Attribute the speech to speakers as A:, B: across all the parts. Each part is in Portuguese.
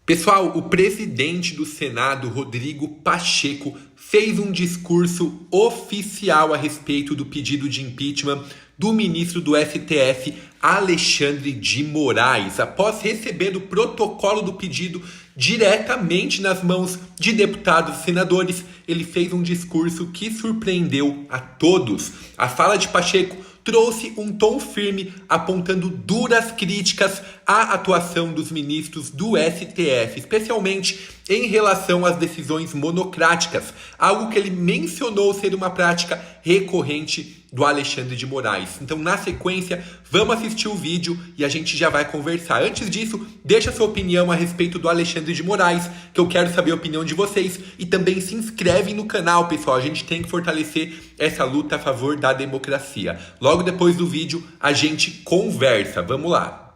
A: Pessoal, o presidente do Senado, Rodrigo Pacheco, fez um discurso oficial a respeito do pedido de impeachment do ministro do STF, Alexandre de Moraes, após receber o protocolo do pedido diretamente nas mãos de deputados e senadores. Ele fez um discurso que surpreendeu a todos. A fala de Pacheco trouxe um tom firme, apontando duras críticas à atuação dos ministros do STF, especialmente em relação às decisões monocráticas, algo que ele mencionou ser uma prática recorrente do Alexandre de Moraes. Então, na sequência, vamos assistir o vídeo e a gente já vai conversar. Antes disso, deixa sua opinião a respeito do Alexandre de Moraes, que eu quero saber a opinião de vocês. E também se inscreve no canal, pessoal. A gente tem que fortalecer essa luta a favor da democracia. Logo depois do vídeo, a gente conversa. Vamos lá.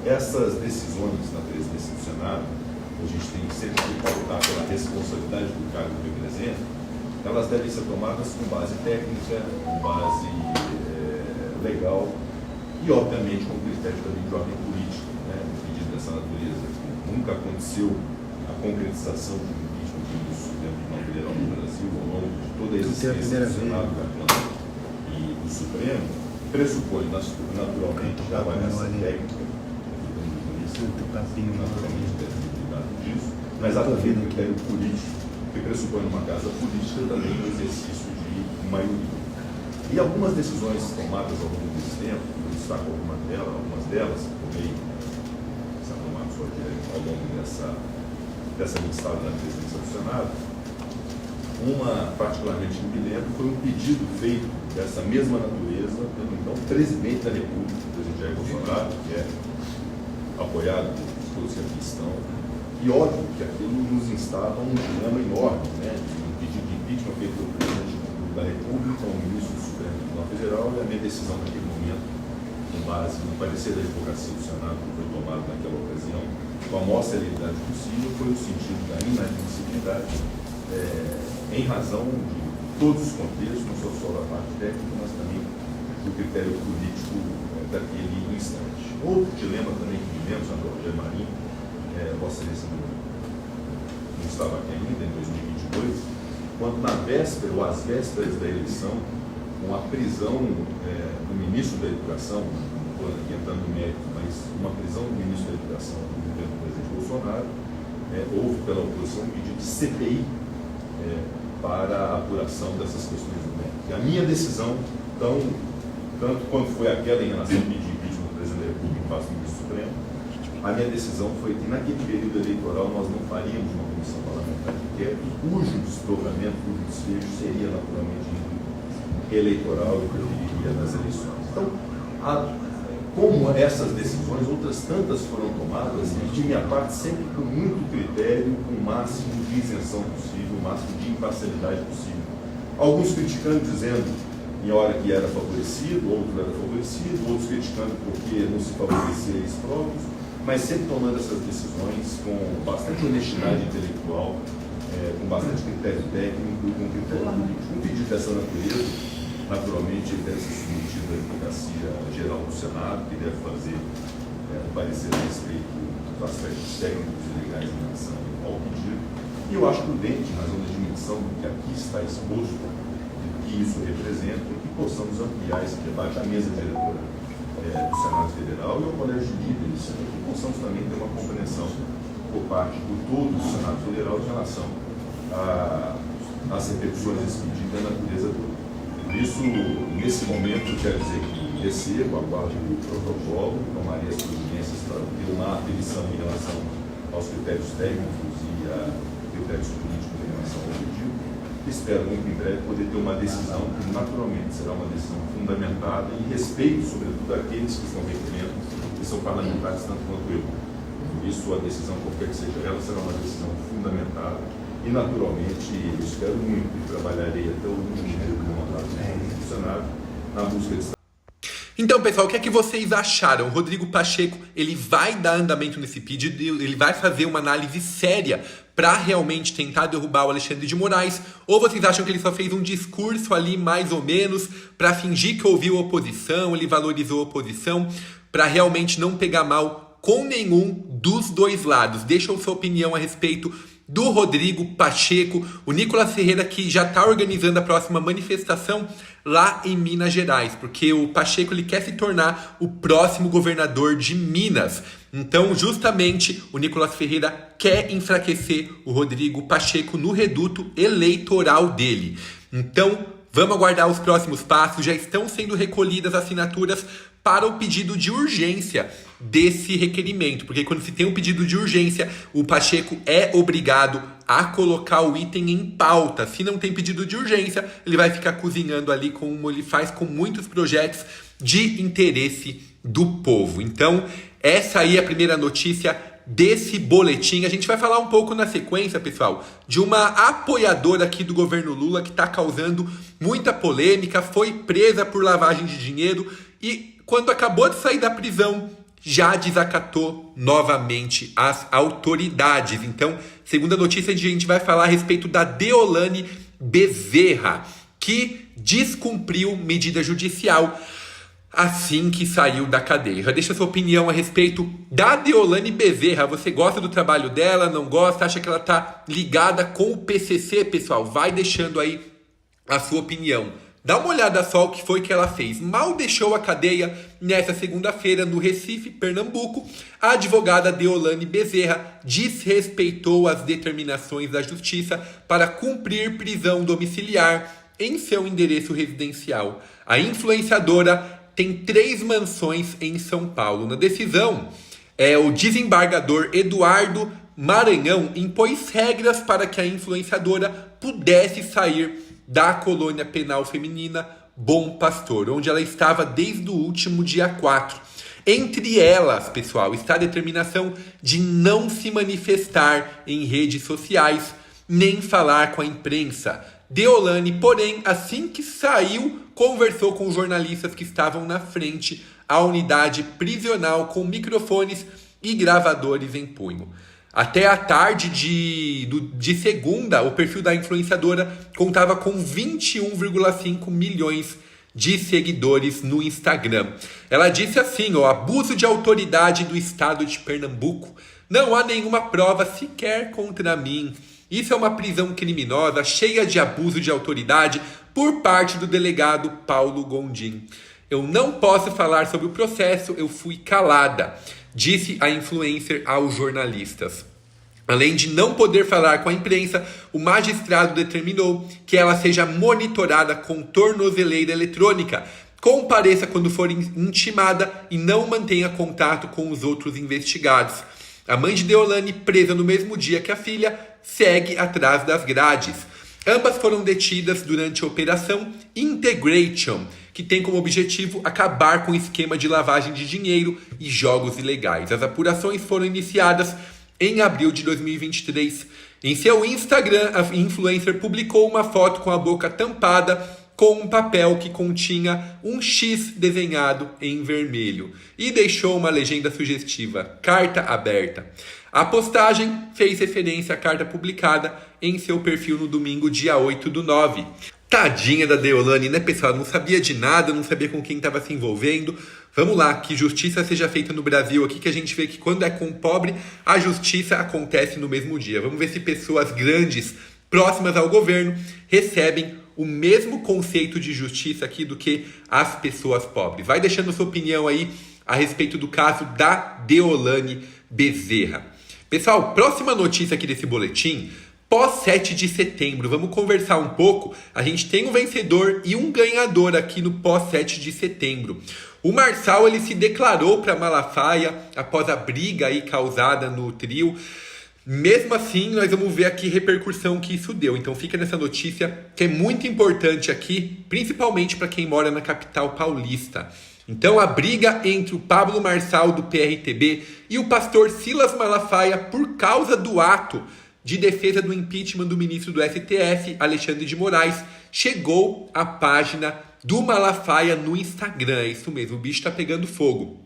B: Essas decisões na presidência do Senado, a gente tem sempre que pautar pela responsabilidade do cargo que representa, elas devem ser tomadas com base técnica, com base legal e, obviamente, com critério também de ordem política, né? Um pedido dessa natureza. Nunca aconteceu a concretização de um impeachment do Supremo Tribunal Federal no Brasil ao longo de toda a existência do Senado, da Câmara e do Supremo, pressupõe naturalmente a avaliação técnica, naturalmente deve ser cuidado disso, mas há também um critério político que pressupõe numa casa política também o exercício de maioria. E algumas decisões tomadas ao longo desse tempo, eu destaco algumas delas, porque se tomaram ao longo dessa minha estada na presidência do Senado, uma particularmente que me lembro foi um pedido feito dessa mesma natureza pelo então presidente da República, o presidente Jair Bolsonaro, que é apoiado por todos que aqui estão. E óbvio que aquilo nos instala um dilema enorme, né? Um pedido de impeachment feito pelo presidente da República, o ministro do Supremo Tribunal Federal, e a minha decisão naquele momento, com base no parecer da advocacia do Senado, que foi tomado naquela ocasião, com a maior celeridade possível, foi no sentido da inadmissibilidade, em razão de todos os contextos, não só da parte técnica, mas também do critério político daquele instante. Outro dilema também que vivemos, Sandro Rogério Marinho, Vossa Excelência não estava aqui ainda, em 2022, quando na véspera ou às vésperas da eleição, com a prisão do ministro da Educação, não estou aqui entrando no mérito, mas uma prisão do ministro da Educação do governo do presidente Bolsonaro, houve pela oposição um pedido de CPI para a apuração dessas questões do mérito. E a minha decisão, tanto quanto foi aquela em relação ao pedido de impeachment do presidente da República em face do ministro Supremo, a minha decisão foi que naquele período eleitoral nós não faríamos uma comissão parlamentar de inquérito, cujo desdobramento, cujo desfecho seria naturalmente eleitoral e preferiria nas eleições. Então, como essas decisões, outras tantas foram tomadas, e de minha parte sempre com muito critério, com o máximo de isenção possível, o máximo de imparcialidade possível. Alguns criticando, dizendo em hora que era favorecido, outro era favorecido, outros criticando porque não se favorecia eles próprios, mas sempre tomando essas decisões com bastante honestidade intelectual, com bastante critério técnico e com critério político. Um pedido dessa natureza, naturalmente, ele deve ser submetido à advocacia geral do Senado, que deve fazer um parecer a respeito dos aspectos técnicos e legais em relação ao pedido. E eu acho prudente, em razão da dimensão do que aqui está exposto, do que isso representa, que possamos ampliar esse debate à mesa diretora do Senado Federal e ao Colégio de Líderes, que possamos também ter uma compreensão por parte de todo o Senado Federal em relação às repercussões desse pedido da natureza toda. Por isso, nesse momento, eu quero dizer que recebo, aguardo o protocolo, tomarei as providências para ter uma aferição em relação aos critérios técnicos e a critérios políticos em relação ao pedido. Espero muito em breve poder ter uma decisão que naturalmente será uma decisão fundamentada em respeito, sobretudo, àqueles que estão requerendo, que são parlamentares tanto quanto eu. Por isso, a decisão, qualquer que seja ela, será uma decisão fundamentada e, naturalmente, eu espero muito e trabalharei até o último dia do mandato do Senado na busca de.
A: Então, pessoal, o que é que vocês acharam? O Rodrigo Pacheco, ele vai dar andamento nesse pedido, ele vai fazer uma análise séria para realmente tentar derrubar o Alexandre de Moraes? Ou vocês acham que ele só fez um discurso ali, mais ou menos, para fingir que ouviu a oposição, ele valorizou a oposição, para realmente não pegar mal com nenhum dos dois lados. Deixam sua opinião a respeito do Rodrigo Pacheco, o Nicolas Ferreira, que já está organizando a próxima manifestação lá em Minas Gerais, porque o Pacheco ele quer se tornar o próximo governador de Minas. Então, justamente, o Nicolas Ferreira quer enfraquecer o Rodrigo Pacheco no reduto eleitoral dele. Então, vamos aguardar os próximos passos. Já estão sendo recolhidas assinaturas para o pedido de urgência desse requerimento, porque quando se tem um pedido de urgência, o Pacheco é obrigado a colocar o item em pauta. Se não tem pedido de urgência, ele vai ficar cozinhando ali como ele faz com muitos projetos de interesse do povo. Então, essa aí é a primeira notícia desse boletim. A gente vai falar um pouco na sequência, pessoal, de uma apoiadora aqui do governo Lula que está causando muita polêmica, foi presa por lavagem de dinheiro e quando acabou de sair da prisão, já desacatou novamente as autoridades. Então, segunda notícia, a gente vai falar a respeito da Deolane Bezerra, que descumpriu medida judicial assim que saiu da cadeia. Deixa sua opinião a respeito da Deolane Bezerra. Você gosta do trabalho dela, não gosta? Acha que ela está ligada com o PCC, pessoal? Vai deixando aí a sua opinião. Dá uma olhada só o que foi que ela fez. Mal deixou a cadeia nesta segunda-feira no Recife, Pernambuco, a advogada Deolane Bezerra desrespeitou as determinações da justiça para cumprir prisão domiciliar em seu endereço residencial. A influenciadora tem 3 mansões em São Paulo. Na decisão, o desembargador Eduardo Maranhão impôs regras para que a influenciadora pudesse sair da colônia penal feminina Bom Pastor, onde ela estava desde o último dia 4. Entre elas, pessoal, está a determinação de não se manifestar em redes sociais, nem falar com a imprensa. Deolane, porém, assim que saiu, conversou com os jornalistas que estavam na frente à unidade prisional com microfones e gravadores em punho. Até a tarde de segunda, o perfil da influenciadora contava com 21,5 milhões de seguidores no Instagram. Ela disse assim, abuso de autoridade do estado de Pernambuco. Não há nenhuma prova sequer contra mim. Isso é uma prisão criminosa, cheia de abuso de autoridade por parte do delegado Paulo Gondim. Eu não posso falar sobre o processo, eu fui calada, disse a influencer aos jornalistas. Além de não poder falar com a imprensa, o magistrado determinou que ela seja monitorada com tornozeleira eletrônica, compareça quando for intimada e não mantenha contato com os outros investigados. A mãe de Deolane, presa no mesmo dia que a filha, segue atrás das grades. Ambas foram detidas durante a Operação Integration, que tem como objetivo acabar com o esquema de lavagem de dinheiro e jogos ilegais. As apurações foram iniciadas em abril de 2023. Em seu Instagram, a influencer publicou uma foto com a boca tampada com um papel que continha um X desenhado em vermelho e deixou uma legenda sugestiva, carta aberta. A postagem fez referência à carta publicada em seu perfil no domingo, dia 8/9. Tadinha da Deolane, né, pessoal? Não sabia de nada, não sabia com quem estava se envolvendo. Vamos lá, que justiça seja feita no Brasil aqui, que a gente vê que quando é com o pobre, a justiça acontece no mesmo dia. Vamos ver se pessoas grandes, próximas ao governo, recebem o mesmo conceito de justiça aqui do que as pessoas pobres. Vai deixando sua opinião aí a respeito do caso da Deolane Bezerra. Pessoal, próxima notícia aqui desse boletim, pós 7 de setembro, vamos conversar um pouco. A gente tem um vencedor e um ganhador aqui no pós 7 de setembro. O Marçal, ele se declarou para Malafaia após a briga aí causada no trio. Mesmo assim, nós vamos ver aqui a repercussão que isso deu. Então fica nessa notícia que é muito importante aqui, principalmente para quem mora na capital paulista. Então a briga entre o Pablo Marçal do PRTB e o pastor Silas Malafaia por causa do ato de defesa do impeachment do ministro do STF, Alexandre de Moraes, chegou à página do Malafaia no Instagram. É isso mesmo, o bicho está pegando fogo.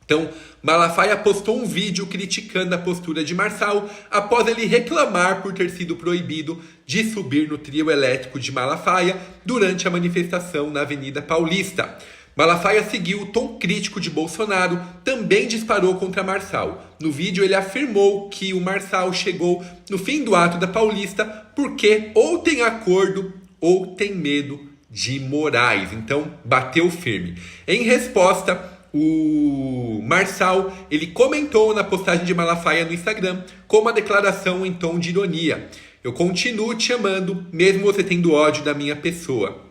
A: Então, Malafaia postou um vídeo criticando a postura de Marçal após ele reclamar por ter sido proibido de subir no trio elétrico de Malafaia durante a manifestação na Avenida Paulista. Malafaia seguiu o tom crítico de Bolsonaro, também disparou contra Marçal. No vídeo ele afirmou que o Marçal chegou no fim do ato da Paulista porque ou tem acordo ou tem medo de Moraes. Então bateu firme. Em resposta, o Marçal, ele comentou na postagem de Malafaia no Instagram com uma declaração em tom de ironia: eu continuo te amando, mesmo você tendo ódio da minha pessoa.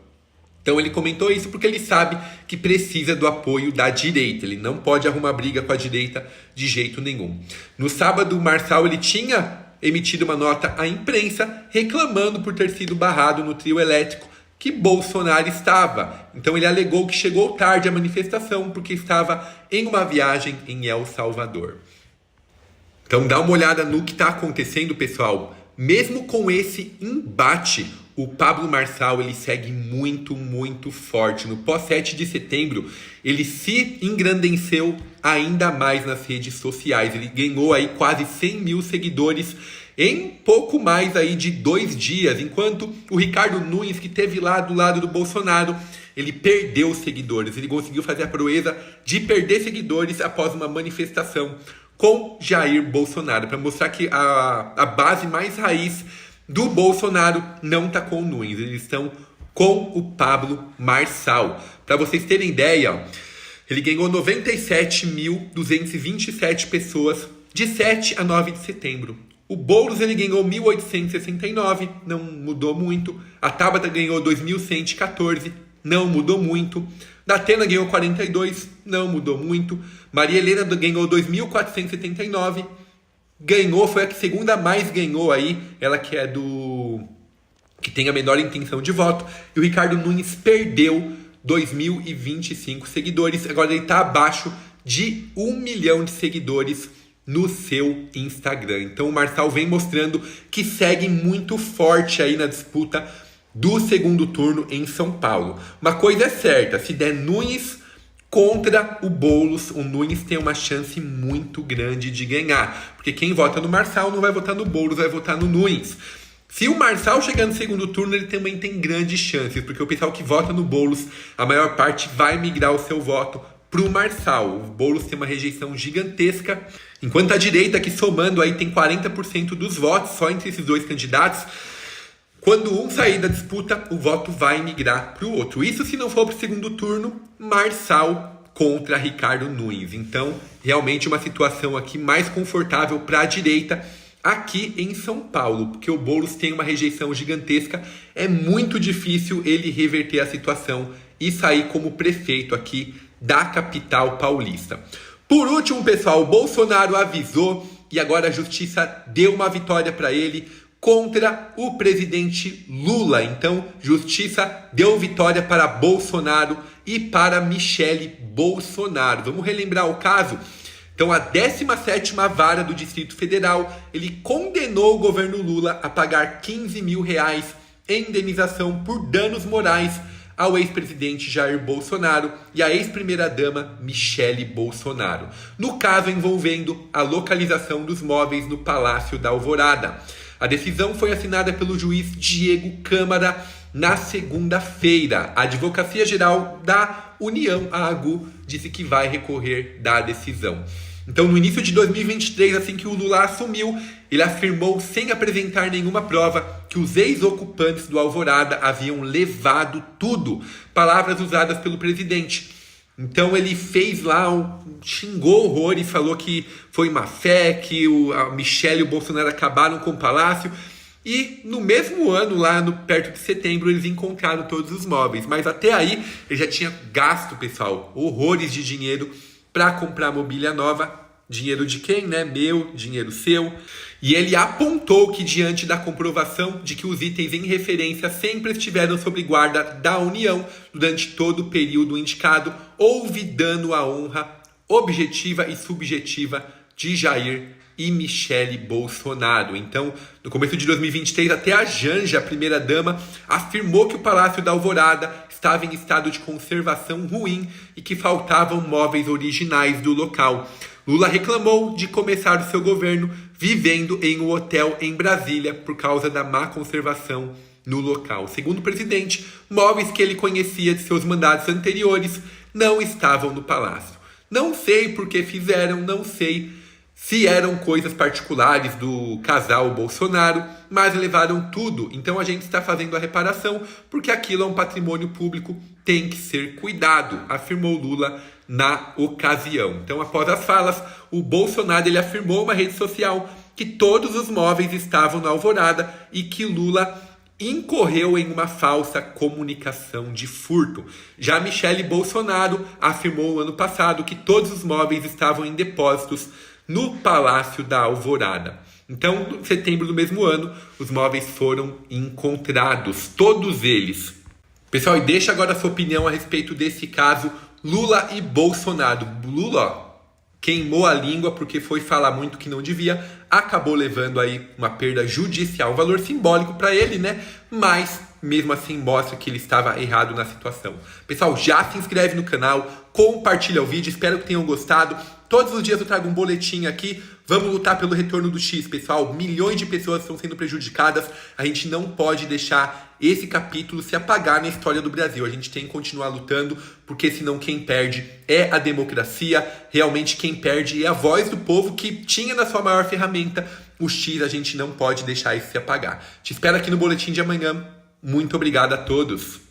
A: Então ele comentou isso porque ele sabe que precisa do apoio da direita. Ele não pode arrumar briga com a direita de jeito nenhum. No sábado, o Marçal ele tinha emitido uma nota à imprensa reclamando por ter sido barrado no trio elétrico que Bolsonaro estava. Então ele alegou que chegou tarde à manifestação porque estava em uma viagem em El Salvador. Então dá uma olhada no que está acontecendo, pessoal. Mesmo com esse embate, o Pablo Marçal ele segue muito, muito forte. No pós-7 de setembro, ele se engrandeceu ainda mais nas redes sociais. Ele ganhou aí quase 100 mil seguidores em pouco mais aí de 2 dias. Enquanto o Ricardo Nunes, que esteve lá do lado do Bolsonaro, ele perdeu seguidores. Ele conseguiu fazer a proeza de perder seguidores após uma manifestação com Jair Bolsonaro, para mostrar que a base mais raiz do Bolsonaro não está com o Nunes, eles estão com o Pablo Marçal. Para vocês terem ideia, ó, ele ganhou 97.227 pessoas de 7 a 9 de setembro. O Boulos ele ganhou 1.869, não mudou muito. A Tabata ganhou 2.114, não mudou muito. Datena ganhou 42, não mudou muito. Maria Helena ganhou 2.479. Ganhou, foi a que segunda mais ganhou aí. Ela que é que tem a menor intenção de voto. E o Ricardo Nunes perdeu 2.025 seguidores. Agora ele está abaixo de 1 milhão de seguidores no seu Instagram. Então o Marçal vem mostrando que segue muito forte aí na disputa do segundo turno em São Paulo. Uma coisa é certa, se der Nunes contra o Boulos, o Nunes tem uma chance muito grande de ganhar. Porque quem vota no Marçal não vai votar no Boulos, vai votar no Nunes. Se o Marçal chegar no segundo turno, ele também tem grandes chances, porque o pessoal que vota no Boulos, a maior parte vai migrar o seu voto pro Marçal. O Boulos tem uma rejeição gigantesca, enquanto a direita, que somando aí tem 40% dos votos só entre esses dois candidatos. Quando um sair da disputa, o voto vai migrar para o outro. Isso se não for para o segundo turno, Marçal contra Ricardo Nunes. Então, realmente uma situação aqui mais confortável para a direita aqui em São Paulo, porque o Boulos tem uma rejeição gigantesca. É muito difícil ele reverter a situação e sair como prefeito aqui da capital paulista. Por último, pessoal, o Bolsonaro avisou e agora a justiça deu uma vitória para ele contra o presidente Lula. Então, justiça deu vitória para Bolsonaro e para Michele Bolsonaro. Vamos relembrar o caso? Então, a 17ª Vara do Distrito Federal, ele condenou o governo Lula a pagar R$15 mil em indenização por danos morais ao ex-presidente Jair Bolsonaro e à ex-primeira-dama Michele Bolsonaro, no caso envolvendo a localização dos móveis no Palácio da Alvorada. A decisão foi assinada pelo juiz Diego Câmara na segunda-feira. A Advocacia Geral da União, a AGU, disse que vai recorrer da decisão. Então, no início de 2023, assim que o Lula assumiu, ele afirmou, sem apresentar nenhuma prova, que os ex-ocupantes do Alvorada haviam levado tudo. Palavras usadas pelo presidente. Então ele fez lá, xingou horrores, falou que foi má fé, que a Michele e o Bolsonaro acabaram com o palácio. E no mesmo ano, lá perto de setembro, eles encontraram todos os móveis. Mas até aí, ele já tinha gasto, pessoal, horrores de dinheiro para comprar mobília nova. Dinheiro de quem, né? Meu, dinheiro seu. E ele apontou que, diante da comprovação de que os itens em referência sempre estiveram sob guarda da União durante todo o período indicado, houve dano à honra objetiva e subjetiva de Jair e Michele Bolsonaro. Então, no começo de 2023, até a Janja, a primeira-dama, afirmou que o Palácio da Alvorada estava em estado de conservação ruim e que faltavam móveis originais do local. Lula reclamou de começar o seu governo vivendo em um hotel em Brasília por causa da má conservação no local. Segundo o presidente, móveis que ele conhecia de seus mandatos anteriores não estavam no palácio. Não sei por que fizeram, não sei se eram coisas particulares do casal Bolsonaro, mas levaram tudo. Então a gente está fazendo a reparação porque aquilo é um patrimônio público, tem que ser cuidado, afirmou Lula na ocasião. Então, após as falas, o Bolsonaro ele afirmou uma rede social que todos os móveis estavam na alvorada e que Lula incorreu em uma falsa comunicação de furto. Já Michele Bolsonaro afirmou ano passado que todos os móveis estavam em depósitos no Palácio da Alvorada. Então, em setembro do mesmo ano, os móveis foram encontrados, todos eles. Pessoal, e deixa agora a sua opinião a respeito desse caso Lula e Bolsonaro. Lula queimou a língua porque foi falar muito que não devia, acabou levando aí uma perda judicial, um valor simbólico para ele, né? Mas mesmo assim mostra que ele estava errado na situação. Pessoal, já se inscreve no canal, compartilha o vídeo, espero que tenham gostado. Todos os dias eu trago um boletim aqui. Vamos lutar pelo retorno do X, pessoal. Milhões de pessoas estão sendo prejudicadas. A gente não pode deixar esse capítulo se apagar na história do Brasil. A gente tem que continuar lutando, porque senão quem perde é a democracia. Realmente quem perde é a voz do povo que tinha na sua maior ferramenta o X. A gente não pode deixar isso se apagar. Te espero aqui no boletim de amanhã. Muito obrigado a todos.